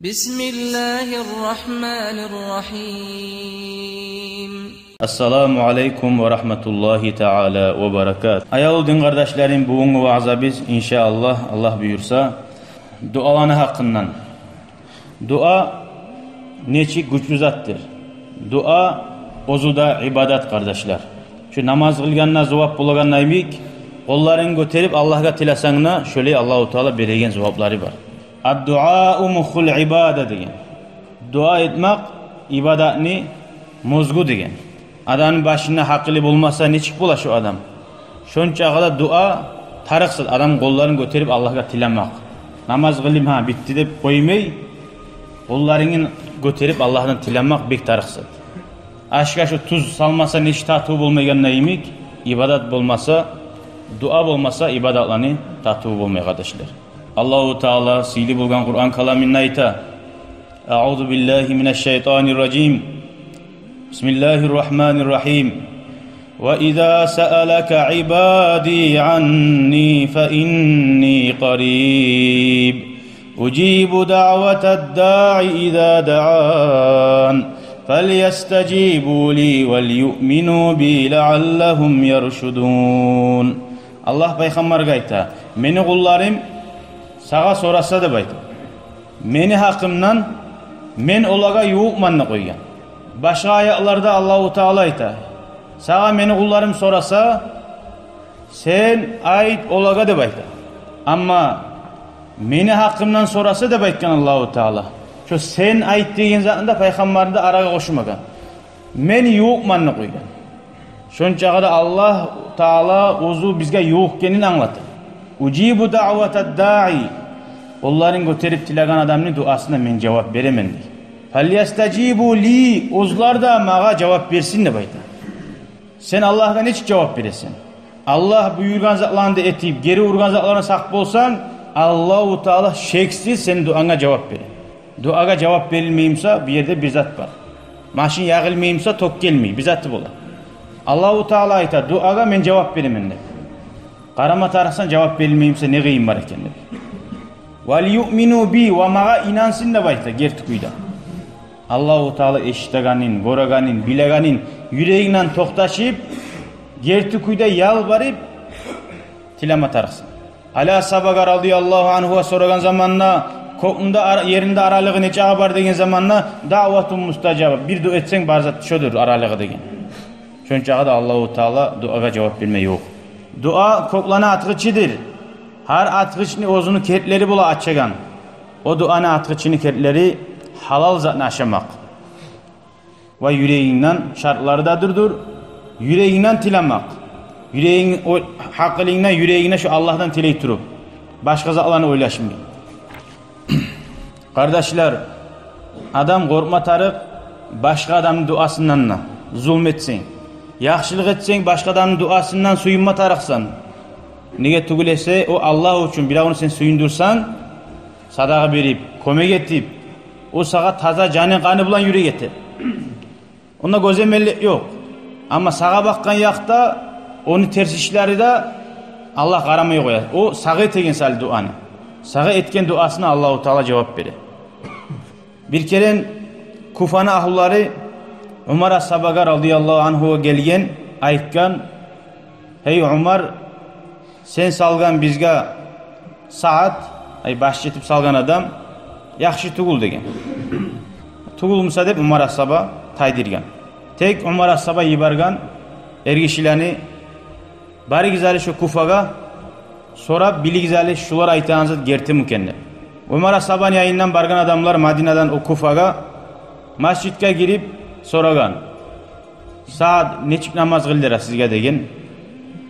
Bismillahirrahmanirrahim. Assalamu alaikum ve rahmetullahi teala ve berekat. Ayalı din kardeşlerim, bugün vaazda biz inşallah Allah buyursa dualarını hakkından. Dua neçik güçlü zattır. Dua ozuda ibadat kardeşler. Şu namaz kılganına cevap bulganına emik, kollarını götürüp Allah'a tilasanına şöyle Allahu Teala beregen cevapları var. Ad-dua'u mukhul ibade degen. Dua etmek ibadatni mozgu degen. Adamın başına haklı bulmasa neçik bola şu adam. Şonça kadar dua tarıksız. Adam kollarını götürüp Allah'a tilamak. Namaz kılayım ha bitti de koymay. Kollarını götürüp Allah'tan tilamak bek tarıksız. Aşka şu tuz salmasa neçik tatı bulmayanına emik. İbadat bulmasa, dua bulmasa ibadatlarını tatı bulmaya kardeşler. Allahu Teala sili bulgan Kur'an kalaminna ayta. Euzu billahi mineşşeytanirracim. Bismillahirrahmanirrahim. Ve izâ se'eleke ibâdî annî fe innî qarîb. Ucibu da'veted da'i izâ da'an. Felyestecîbû lî vel yu'minû bî leallehum yerşudûn. Allah Peygamber'e ayta. Meni kullarım sağa sorasa da baydı. Meni hakkımdan men olaga yuğmanını koygan. Başka ayaklarda Allahu Teala ayta. Sağa meni kullarım sorasa sen ait olaga da baydı. Ama meni hakkımdan sorasa da baytkan Allahu Teala. Şu sen ait degen zatında Peygamber'de araga koşmagan. Men yuğmanını koygan. Şonça da Allah Teala ozu bizge yuğkenini anlatır. Ucibu da'veted da'i. Onların götürüp tilagan adamın duasına men cevap veremem diye. Felyestecibu li. Ozlar da mağa cevap versin de bayda. Sen Allah'tan hiç cevap veresin. Allah buyurgan zatlarını etip geri urgan zatlarına sak bolsan Allah-u Teala şeksiz senin duana cevap verir. Duaga cevap verilmeyimse bir yerde bir zat var. Maşin yağılmeyimse tok gelmeyi bir zatı bola. Allah-u Teala ayta duaga men cevap veremem de. Karama tarafsan cevap verilmeyimse ne gıyım var eken de. Vel yu'minu bi ve mağa inansın da bayta gertukuyda. Allahu Teala eşitaganin, goraganin, bileganin yüreğinden toktaşıp gertukuyda yalvarıp tilama tarıksın. Ala sabaga radıyallahu anhu'a soragan zamanla kokunda yerinde aralığı neçe var degen zamanla davatun mustajaba. Bir dua etsen barzat şodur aralığı degen. Şonçağa da Allahu Teala duaga cevap verme yok. Dua koklana atgıçıdır. Her atgıçını ozunu kertleri bula açagan. O duanı atgıçını kertleri halal zatını aşamak. Ve yüreğinden şartları da durdur. Yüreğinden tilamak. Yüreğin o hakkılığına yüreğine şu Allah'tan tiley turup. Başka zatlarını oylaşmayın. Kardeşler, adam korkma tarık başka adamın duasından zulmetsin. Yaxşılık etsen başka adamın duasından suyunma tarıksan. Nege tugulese o Allah için bir onu sen suyundursan sadaka verip, kömek etip o sağa taza canın kanı bulan yüre getir. Onda gözemellik yok. Ama sağa bakkan yakta onu ters işleri de Allah karamaya koyar. O sağa etken sal duanı. Sağa etken duasına Allahu Teala cevap verir. Bir kere Kufana ahulları Umar Sabaga radıyallahu anhu'a gelgen aytkan hey Umar sen salgan bizge saat ay baş yetip salgan adam yaxşı tugul degen. Tugulmasa deb Umar Saba taydirgan. Tek Umar Saba yibargan ergişilani bari gizali şu Kufaga sonra bili gizali şular aytanızı gerti mükenne. Umar Saba'nın yayından bargan adamlar Madine'den o Kufaga masjidga girip soragan. Saat neçik namaz kıldırır sizge degen.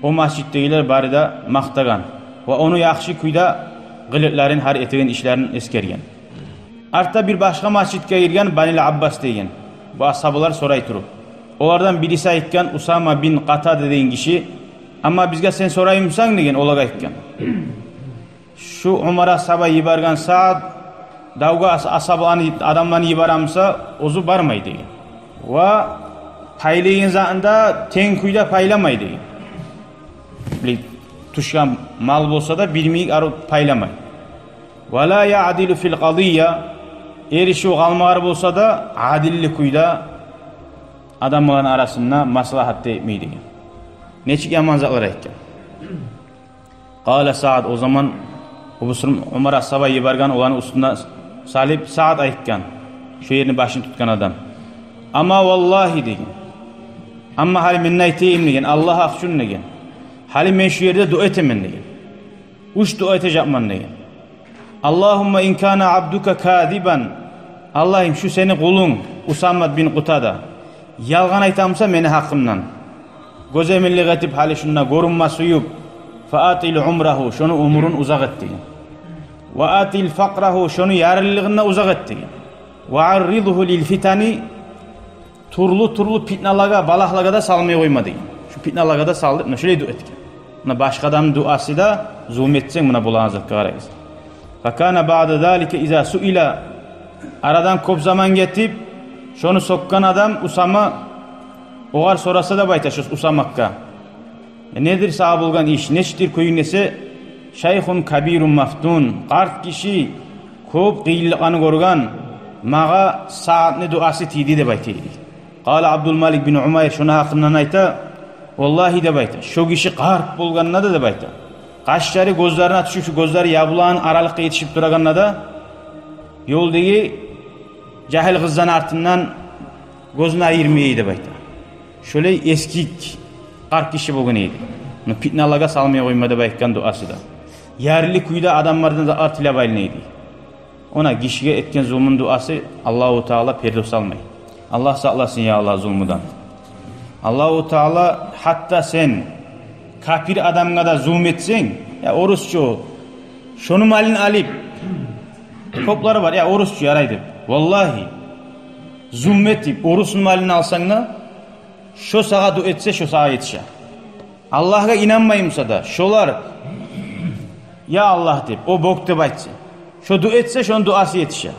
O masjiddegiler bari da maqtagan. Ve onu yaxşı kuyda gılıtların har etigen işlerini eskergen. Artta bir başka masjidga girgen Banil Abbas degen. Bu ashabılar soray turup. Onlardan birisi aytgan Usama bin Qatada degen kişi. Ama bizge sen sorayımsan degen olaga aytgan. Şu Umar ashaba yibargan saat davga ashablarını adamlarını yibaramsa ozu barmay degen. Ve paylayın zatında ten kuyda paylamay degen. Tuşkan mal bolsa da bilmeyik arı paylamay. Ve la ya'dilu fil qadiyya erişiği kalmağır bolsa da adillik uyda adamların arasında maslahat etmeydi. Neçik yaman zatlar aytkan. Qala Sa'd, o zaman Umar as-Sabayy bargan olanın üstüne salip Sa'd aytkan. Şu yerini başını tutkan adam. Ama vallahi degen. Amma hali men aytayım degen. Allah akşun degen. Hali men şu yerde dua etemen degen. Uç dua etejapman degen. Allahumma in kana abduka kadiban. Allah'ım şu seni kulun Usama bin Qutada yalgan aytamsa meni hakkımdan. Gözemellik etip hali şunna gorunma suyup faatil umrahu, şunu umurun uzak et degen. Ve atil fakrahu, şunu yarılığına uzak et degen. Ve arridhu lil fitani, turlu fitnalarga, balaqlarga da salmay koyma degen. Şu fitnalarga da saldı, mına şöyle dua etken. Mına başka adam duası da zulm etsen mına bulağınızlıkka qarayız. Fakana ba'da zalika iza suila, aradan kop zaman getip şonu sokkan adam Usama oğar sorasa da bayta şu Usamakka. Nedir sahab olgan iş? Neçtir köyünese? Şeyhun kabirun maftun. Qart kişi köp qiyinliqani görgan mağa Sa'dni duası tiydi de baytaydi. Qala Abdülmalik bin Umayr şuna hakkından ayta, vallahi de bayta. Şu kişi qart bolganına da bayta. Qaşları gözlerine düşüp şu gözleri yabulağın aralıkta yetişip duraganına da yoldagi cahil kızdan artından gözünü ayırmayı bayta. Şöyle eskik qart kişi bolgan edi. Fitnalarga salmay koymadı baytkan duası da. Yerli kuyda adamlardan da artıyla baylınaydı. Ona kişiye etken zulmün duası Allahu Teala perde salmay. Allah saklasın ya Allah zulmudan. Allahu Teala hatta sen kafir adamga da zulm etsen, ya orusçu şonu malini alıp topları var ya orusçu yaraydı. Vallahi zulm etip orusun malini alsan da şu sağa dua etse şu sağa yetişe. Allah'a inanmayımsa da şolar ya Allah deyip o boktu baytsa. Şu dua etse şunun duası yetişe.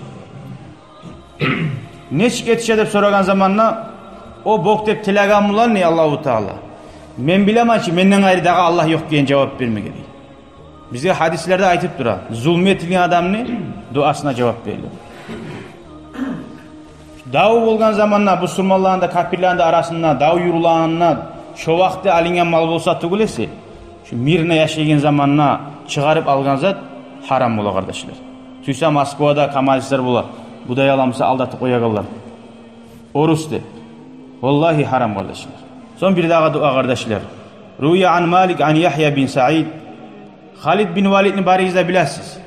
Neçik yetişe deyip soragan zamanla o bok deyip tilagan bulan ne Allahu Teala? Men bilemem ki menden gayrı dağı Allah yok diyen cevap verme gerek. Bize hadislerde aytıp dura. Zulm etilgen adam ne? Duasına cevap veriyor. Dağı bolgan zamanla bu Müslümanların da kafirlerin de arasında dağı yurulağına şu vakti alingen mal bolsa tugulesi. Şu mirne yaşaygen zamanla çıkarıp algan zat haram bola kardeşler. Tüysa Moskova'da kamalistler bola. Bu da yalamsa aldatı koyagallar. Orus de. Vallahi haram kardeşler. Son bir daha dua kardeşler. Ruya an Malik an Yahya bin Sa'id. Halid bin Valid'ni bariyizde biləsiz.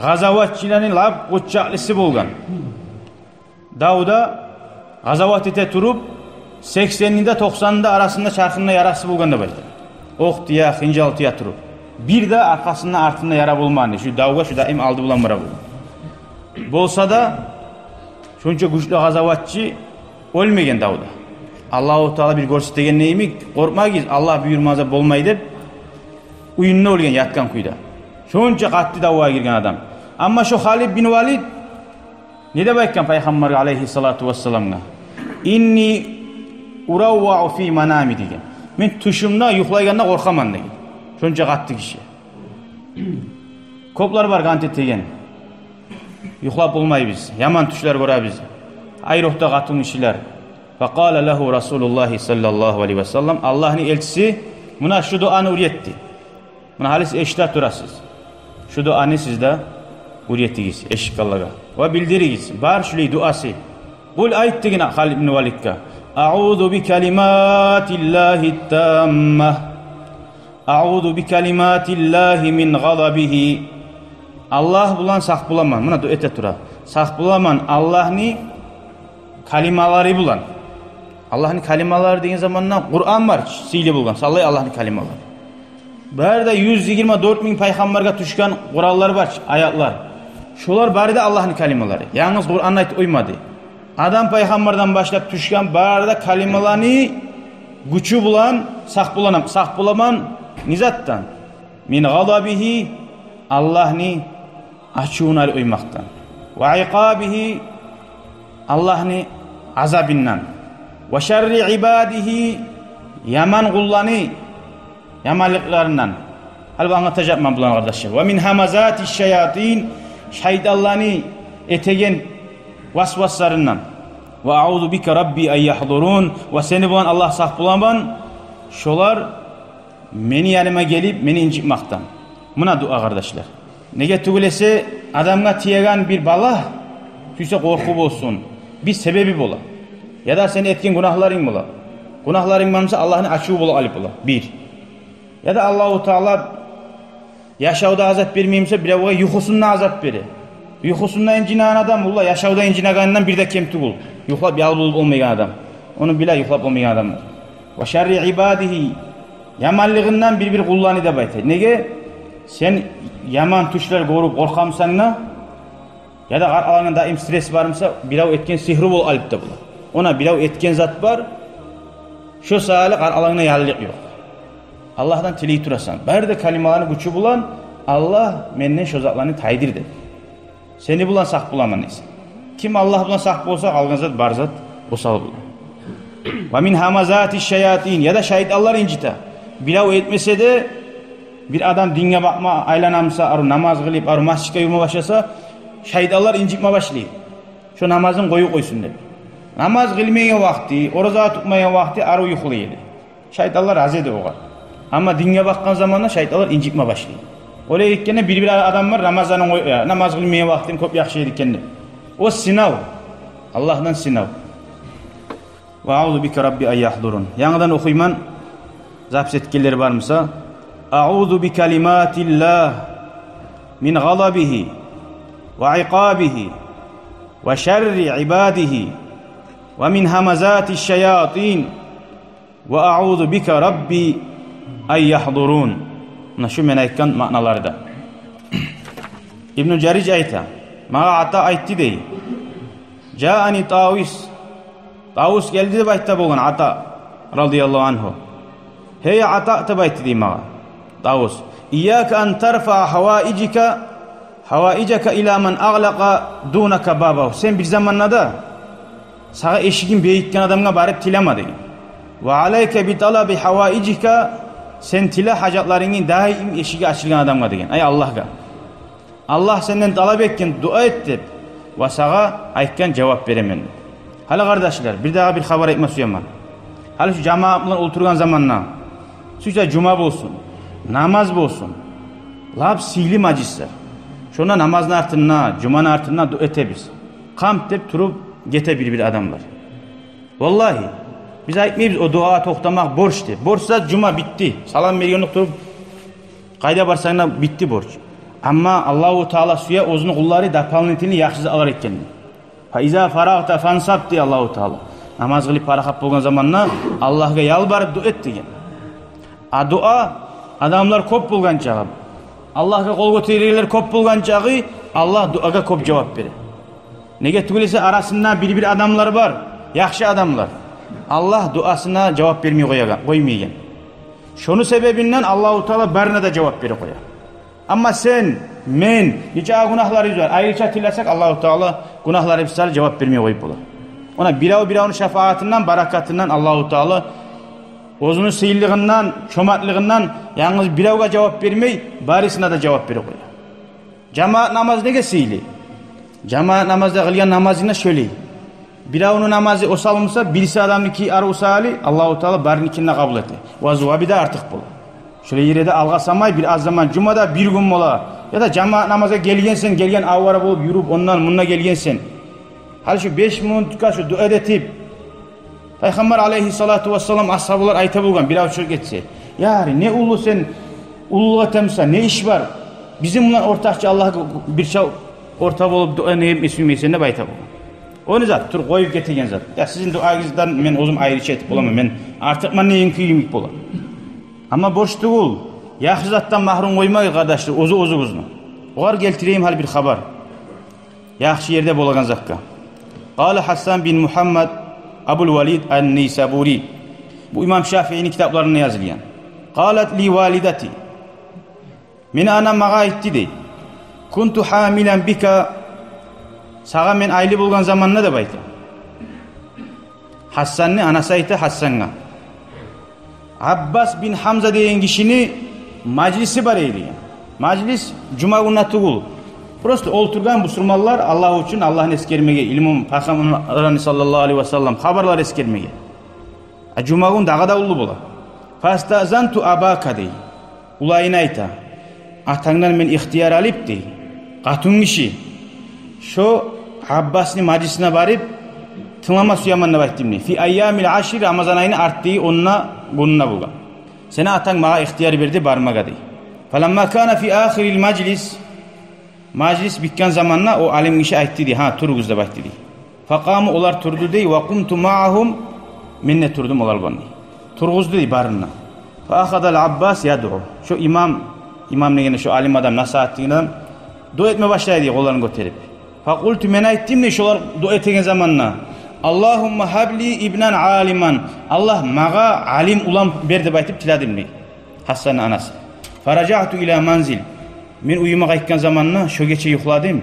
Gazavatçilerin lab qoçaqlısı bolgan. Davda gazavat ete turup 80'inde 90'ında arasında çarkında yarası bolganda baydı. Ok diye, hincal diye turup. Bir de arkasında artında yara bulmandı. Şu davga şu daim aldı bulan mıra buldu. Bolsa da şunca güçlü gazavatçı ölmegen davda. Allahu Teala bir görsütegen neymi? Korkma giz Allah buyurmazsa bolmayı dep uyunna olgen yatkan kuyda. Şunca qatlı davaya girgen adam. Ama şu Halid bin Valid ne de baytkan Peygamber aleyhissalatu vesselam'a? İnni uravva'u fi manami degen. Men tuşumda yuhlayganda korkaman degen. Şunca qatlı kişi. Koplar var gantet degen. Yuhlap olmay biz. Yaman tuşlar gora biz. Ayroqta qatın işiler. Faqala lahu Rasulullah sallallahu aleyhi ve sellem, Allah'ın elçisi buna şu duanı üretti. Buna halis eşitler durasız. Şu duanı sizde ürettiğiniz eşit Allah'a. Ve bildiriniz. Bar şöyle duası. Kul ayet degine Halid bin Valid'ka. A'udhu bi kelimatillahi tammah. A'udhu bi kelimatillahi min gadabihi. Allah bulan saq bulaman. Buna dua ete tura. Saq bulaman Allah'ni kalimaları bulan. Allah'ın kalimaları dediğin zamanla Kur'an var. Sili bulgan. Sallay Allah'ın kalimaları. Bari de 124 bin peygamberge düşkan kurallar var. Ayatlar. Şolar bari de Allah'ın kalimaları. Yalnız Kur'an'a ait uymadı. Adam peygamberden başlayıp düşkan bari de kalimalarını gücü bulan, saq bulaman nizattan. Min gadabihi Allah'ni açığına uymaktan. Ve iqabihi Allah'ni azabından. Ve şerri ibadihi yaman kullanı yamanlıklarından. Halbuki anlatacağım ben bunları kardeşler. Ve min hamazati şeyatin şeytanlarını etegen vasvaslarından. Ve a'udhu bike rabbi en yahdurun. Ve seni bulan Allah saq bulaman. Şolar meni yanıma gelip meni incitmaktan. Buna dua kardeşler. Nege tugulese adamga tiyegan bir bala tüyse korku bolsun. Bir sebebi bola. Ya da seni etken günahların bola. Günahların varsa Allah'ın açığı bola alıp bola. Bir. Ya da Allahu Teala yaşavda azap vermeyimse bir de yuhusundan azap veri. Yuhusundan incinen adam ulla yaşavda incineganından bir de kemti bul. Yuhlap yal bulup olmayan adam. Onu bile yuhlap olmayan adamlar. Ve şerri ibadihi yamallığından bir kullanı da baytay. Nege? Sen yaman tuşlar korup korkamsanna ya da alanında daim stres varmsa birav etken sihri bol alıp da bular. Ona birav etken zat var. Şu sağlık alanına yallık yok. Allah'tan tileyi turasan. Bari de kalimalarını güçü bulan Allah menden şu zatlarını taydir dedi. Seni bulan saq bulaman neyse. Kim Allah bulan saq bolsa algan zat bar zat osal bulan. Ve min hamazati şeyatin ya da şeytanlar incita. Birav etmese de bir adam dinge bakma aylanamsa, arı namaz kılıp, arı masjidke yuma başlasa, şeytanlar incitme başlayıp. Şu namazın koyu koysun dedi. Namaz kılmaya vakti, oruza tutmaya vakti arı yuhulu yedi. Şeytanlar az edi oğa. Ama dinge bakkan zamanla şeytanlar incitme başlayıp. Oraya gitkende bir adam var Ramazan'ın namaz kılmaya vaktin kop yakşı yedikkende. O sınav. Allah'tan sınav. Ve a'udhu bike rabbi en yahdurun. Yanıdan okuyman zaps etkileri var mısa? A'udhu bi kalimatillah min gadabihi ve iqabihi ve şerri ibadihi ve min hamazati şeyatin ve a'udhu bike rabbi en yahdurun. Şu menaykan manaları da. İbn-i Ceric ayta. Mağa ata aytti dey. Ca'ani Tavus geldi de baytta bolgan ata radıyallahu anhu. Hey ata ta baytti dey mağa. Tavus. İyyâke en terfa havaicaka ila men ağlaqa dunaka babahu. Sen bir zamanla da sağa eşigin beyitken adamga barip tilama dey. Ve aleyke bi talabi havaicika sen tila hacatlarını daim eşiği açılgan adamga degen. Ay Allah'a. Allah senden talep etken dua et dep ve sağa aytken cevap veremen. Hala kardeşler bir daha bir haber etme suyaman. Hala şu cemaatlar oturgan zamanla süce cuma bolsun, namaz bolsun. Lab sihli majlisler. Şuna namazın artına, cumanın artına dua etebiz. Kamp dep turup gete bir adamlar. Vallahi biz aytmayız o dua toxtamak borçtu. Borçsa cuma bitti. Salam vergenlik turup qayda barsangda bitti borç. Amma Allahu Teala suya ozunu kulları da palnetini yaxşısı alar etken. Fa iza faragta fansab diye Allahu Teala. Namaz kılıp paraxap bolgan zamanna Allah'a yalvarıp dua et degen. A dua adamlar kop bolgan çağı. Allah'a kol götürerler kop bolgan çağı Allah duaga kop cevap verir. Nege tugulese arasında bir adamlar var. Yaxşı adamlar. Allah duasına cevap vermeye koymayan. Şunu sebebinden Allahu Teala barına da cevap verir koyar. Ama sen, men, nice günahlarımız var. Ayrıca tilasak Allahu Teala günahları hepsine cevap vermeye koyup olur. Ona biravun şefaatinden, barakatından Allahu Teala ozunun sıyırlığından, çomatlığından yalnız biravga cevap vermeyi, barisine de cevap verir koyar. Cemaat namazı nege sıyırlı? Cemaat namazda kılgan namazına şöyle. Biravunun namazı o salınsa birisi adamın ki ar usali Allahu Teala barininkinde kabul etti. Vazuva da artık bul. Şöyle yere de algasamay bir az zaman cumada bir gün mola ya da cemaat namaza gelgensen gelgen avvara bulup yürüp ondan bununla gelgensen. Hal şu 5 minutka şu dua edip Peygamber aleyhissalatu vesselam ashablar ayta bulgan birav çocuk etse. Yari ne ulu sen ululuğa temsa ne iş var? Bizim bunlar ortakça Allah'a bir şey ortak olup dua neyim ismimeysen ne bayta bulgan. Onu zat tur koyup getegen zat. Ya sizin duayınızdan men özüm ayrıca etip bolamam. Men artık men neyin kıyımik bolam. Ama boş değil. Yaxşı zattan mahrum koymayı kardeşler. Ozu uzunu. Oğar geltireyim hal bir haber. Yaxşı yerde bolagan zakka. Qala Hasan bin Muhammed Abul Valid el-Nisaburi. Bu İmam Şafii'nin kitaplarında yazılgan. Qalat li validati. Men ana mağa etti dey. Kuntu hamilen bika. Sağa men aylı bulgan zamanına da bayta. Hassan'ı anası ayta Hassan'a. Abbas bin Hamza deyen kişinin majlisi var eyleyen. Majlis cuma günü tuğul. Просто olturgan musulmonlar Allah uchun Allah'ın eskermege, ilmim Peygamber sallallahu aleyhi ve sellem haberlar eskermege. Cuma gün dağda ulu bola. Fastazantu abaka dey. Ulayın ayta. Atangdan men ihtiyar alıp dey. Qatun kişi. Şu Abbas'ın majlisine barıp tınlama suyamanına bayttimni. Fi ayyamil aşir Ramazan ayını arttığı onunla bununla bulgan. Seni atang mağa ihtiyar verdi barmaga dey. Falamma kana fi ahiril majlis. Majlis bitken zamanla o alim kişi aytti dey. Ha turguzda baytti dey. Faqamı olar turdu dey. Ve kumtu ma'ahum. Minne turdum olalgan dey. Turguzdu dey barına. Fa akhadal Abbas yad'u. Şu imam negene şu alim adam nasihatli adam dua etme başlaydı dey kollarını götürüp. Fakultu men ayttim dey şolar dua etegen zamanla. Allahumma habli ibnan aliman. Allah mağa alim ulan berdi baytıp tiladım dey. Hasan'ın anası. Faraca'tu ila manzil. Men uyuma qaytkan zamanla şu gece yukladım.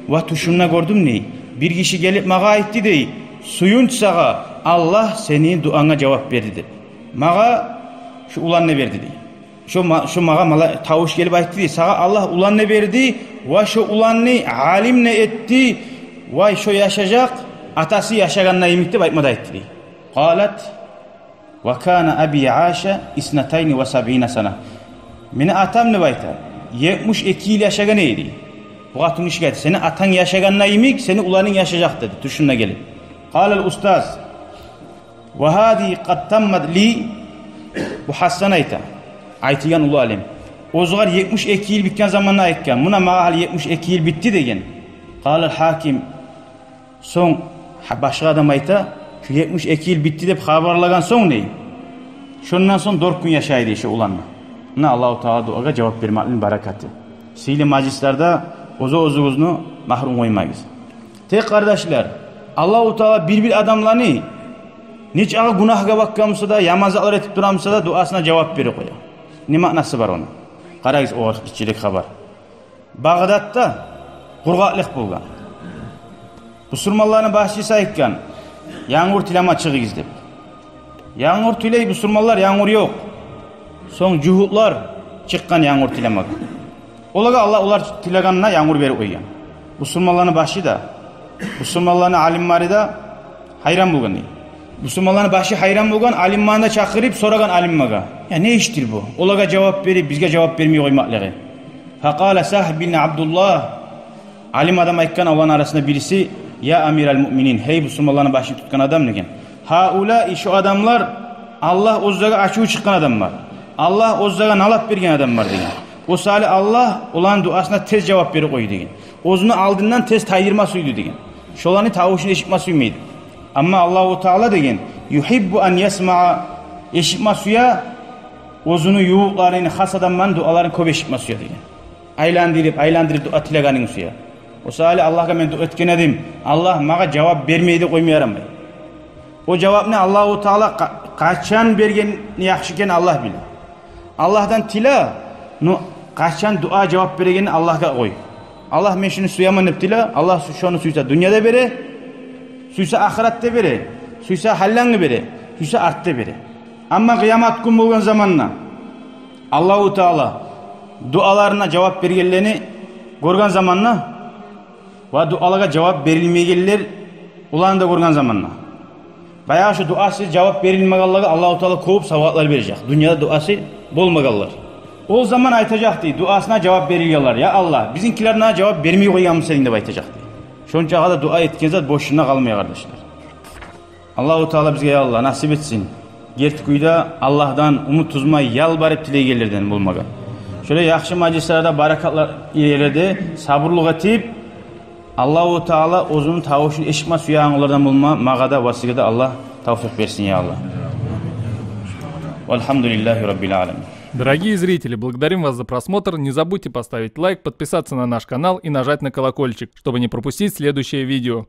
Ve tuşumna gördüm ney. Bir kişi gelip mağa aytti dey. Suyunç sağa Allah senin duana cevap verdi dey. Mağa şu ulan ne verdi dey. Şu mağa tavuş gelip aytti dey. Sağa Allah ulan ne verdi. Ve şu ulan ne alim ne etti. Ve şu yaşayacak. Atası yaşaganına imikti baytmada aytti dey. Qalat. Ve kana abi aşa isnatayni ve sab'ina sana. Meni atam ne baytar? 72 yıl yaşagan neydi? Bu atın işi geldi. Seni atan yaşaganına imik, seni ulanın yaşayacak dedi. Düşününe gelip. Qalal ustaz. Ve hadi qad tammad li. Bu Hasan ayta. Aytigan ulu alim. Ozgar 72 yıl bitken zamanına aytkan. Buna mağa 72 yıl bitti degen. Qalal hakim. Son başka adam ayta. Şu 72 yıl bitti deyip haberlagan son ney? Şundan son 4 gün yaşaydı işe ulanma. Buna Allah-u Teala duaga cevap vermenin bereketi. Sihirli majlislerde ozu-ozunuzunu mahrum koymayız. Tek kardeşler, Allah-u Teala bir adamlarını nice ağa günahga bakkamsa da, yamazaklar etip duramsa da duasına cevap verir koyuyor. Ne manası var onun? Qarayız o içilik haber. Bağdat'ta kurgatlık bulgan. Müslümanların başçısı aytkan, yağmur tilama çıkıyız deyip. Yağmur tüley Müslümanlar yağmur yok. Son cuhutlar çıkkan yağmur tilamaga. Olaga Allah olar tilaganına yağmur verip koygan. Müslümanların başı da, Müslümanların alimleri da hayran bulgan değil. Müslümanların başı hayran bulgan, alimmanı da çakırıp soragan alimmaga. Ya ne iştir bu? Olaga cevap verip bizge cevap vermiyor koymakları. Faqala Sahb bin Abdullah. Alim adam aytkan Allah'ın arasında birisi, ya amiral müminin, hey Müslümanların başını tutkan adam negen. Haula şu adamlar Allah ozzaga açığı çıkan adam var. Allah ozzaga nalap bergen adam var degen. O sali Allah olan duasına tez cevap verip koydu degen. Ozunu aldığından tez tayırma suydu degen. Şolanı tavuşunu eşitma suymuydu. Ama Allah-u Teala degen yuhibbu an yasma'a eşitma suya ozunu yuğuklarını has adamların dualarını köp eşitma suya degen. Aylandırıp dua tileganin suya. O sali Allah'a men dua etken edim. Allah mağa cevap vermeydi koymayaram bay. O cevap ne? Allah-u Teala kaçan bergen yaxşıken Allah bilir. Allah'tan tila kaçan dua cevap bergen Allah'a koy. Allah men şunu suyaman hep tila. Allah şunu suysa dünyada bere, suysa ahirette bere, suysa hallanı bere, suysa artta bere. Ama kıyamet gün bulgan zamanla Allah-u Teala dualarına cevap bergenlerini görgen zamanla ve dualara cevap verilmeyenler ulanı da görgen zamanla. Bayağı şu duası cevap verilmeyenlere Allah-u Teala kovup savaplar verecek. Dünyada duası bolmaganlar. O zaman aytacak diye duasına cevap veriyorlar. Ya Allah bizimkilerine cevap vermiyor koyamın senin de aytacak diye. Şunca kadar dua etkenizde boşuna kalmıyor kardeşler. Allah-u Teala bize ya Allah nasip etsin. Gertkuyda Allah'tan umut tuzmayı yalvarıp tilegellerden bulmagan. Şöyle yaxşı majlislerde barakatlar yerlerde sabırlık etip Allah-u Teala ozunun tavuşunu eşitma suya anılardan bulma mağada vasigada Allah tavfik versin ya Allah. Velhamdülillahi Rabbil alemin. Дорогие зрители, благодарим вас за просмотр. Не забудьте поставить лайк, подписаться на наш канал и нажать на колокольчик, чтобы не пропустить следующее видео.